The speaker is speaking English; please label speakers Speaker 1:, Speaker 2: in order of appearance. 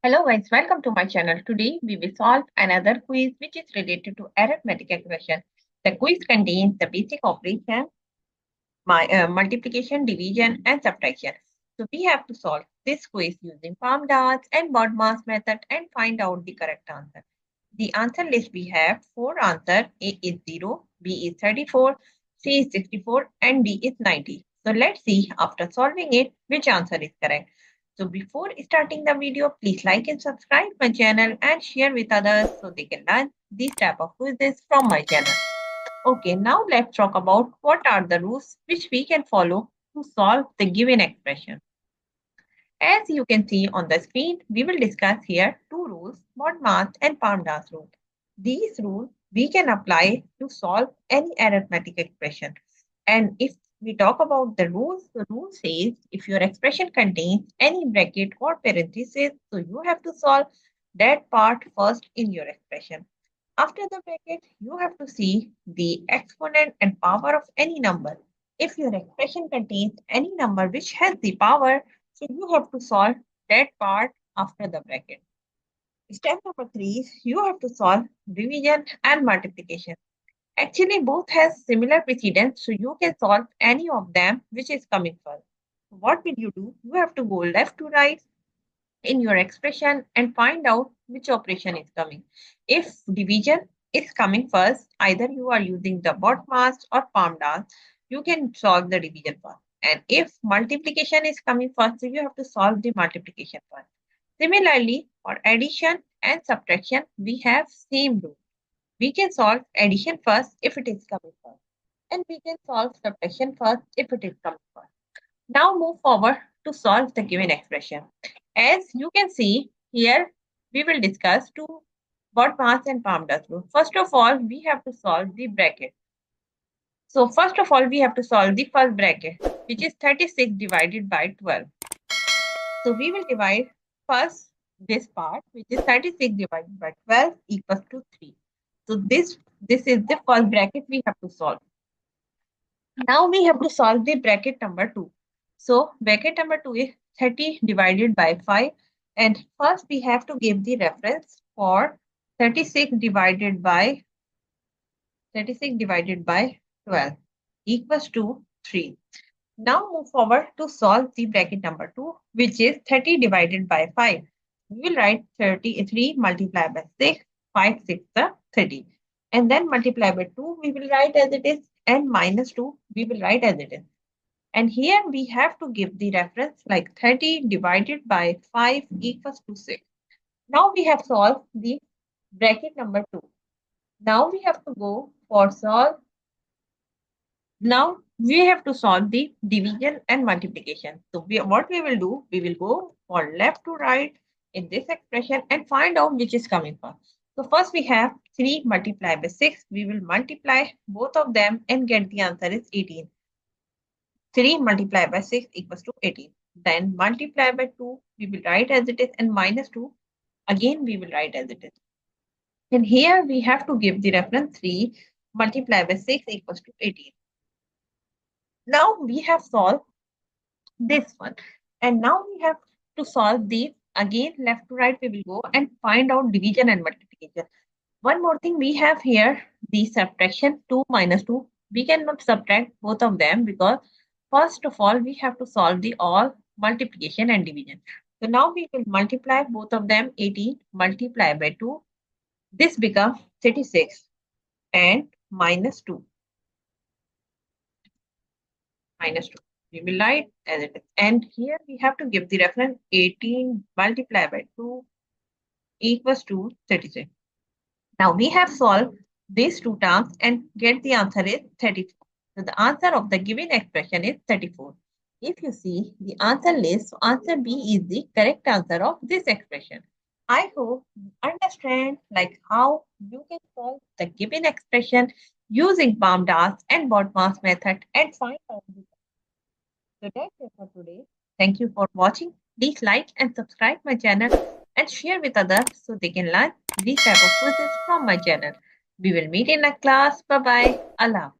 Speaker 1: Hello guys, welcome to my channel. Today we will solve another quiz which is related to arithmetic equation. The quiz contains the basic operation, multiplication, division and subtraction. So we have to solve this quiz using palm dots and word mass method and find out the correct answer. The answer list we have four answers. A is 0, B is 34, C is 64 and D is 90. So let's see after solving it which answer is correct. So before starting the video, please like and subscribe my channel and share with others so they can learn these type of quizzes from my channel. Okay, now let's talk about what are the rules which we can follow to solve the given expression. As you can see on the screen, we will discuss here two rules, mod mass and PAMDAS rule. These rules we can apply to solve any arithmetic expression. And if we talk about the rule says if your expression contains any bracket or parenthesis, so you have to solve that part first in your expression. After the bracket, you have to see the exponent and power of any number. If your expression contains any number which has the power, so you have to solve that part after the bracket. Step number 3 is you have to solve division and multiplication. Actually, both has similar precedence, so you can solve any of them which is coming first. What will you do? You have to go left to right in your expression and find out which operation is coming. If division is coming first, either you are using the BODMAS or PAMDAS, you can solve the division first. And if multiplication is coming first, so you have to solve the multiplication first. Similarly, for addition and subtraction, we have same rule. We can solve addition first if it is coming first. And we can solve subtraction first if it is coming first. Now move forward to solve the given expression. As you can see here, we will discuss two what mass and palm does rule. First of all, we have to solve the bracket. So first of all, we have to solve the first bracket, which is 36 divided by 12. So we will divide first this part, which is 36 divided by 12 equals to 3. So this is the first bracket we have to solve. Now we have to solve the bracket number 2. So bracket number 2 is 30 divided by 5. And first we have to give the reference for 36 divided by 12 equals to 3. Now move forward to solve the bracket number 2, which is 30 divided by 5. We will write 33 multiplied by 6, 5, 6, 30. And then multiply by 2, we will write as it is, and minus 2, we will write as it is. And here we have to give the reference like 30 divided by 5 equals to 6. Now we have solved the bracket number 2. Now we have to go for solve. Now we have to solve the division and multiplication. So what we will do, we will go for left to right in this expression and find out which is coming first. So first we have 3 multiplied by 6. We will multiply both of them and get the answer is 18. 3 multiplied by 6 equals to 18. Then multiply by 2, we will write as it is, and minus 2, again we will write as it is. And here we have to give the reference 3 multiplied by 6 equals to 18. Now we have solved this one. And now we have to solve the, again left to right we will go and find out division and multiplication. One more thing we have here, the subtraction 2 minus 2. We cannot subtract both of them because first of all we have to solve the all multiplication and division. So now we will multiply both of them. 18 multiplied by 2. This becomes 36 and minus 2. Minus 2. We will write as it is. And here we have to give the reference 18 multiplied by 2 equals to 36. Now we have solved these two terms and get the answer is 34. So the answer of the given expression is 34. If you see the answer list, so answer B is the correct answer of this expression. I hope you understand like how you can solve the given expression using PAMDAS and BODMAS method and find out the. So that's it for today. Thank you for watching. Please like and subscribe my channel and share with others so they can learn these type of quizzes from my channel. We will meet in a class. Bye bye. Allah.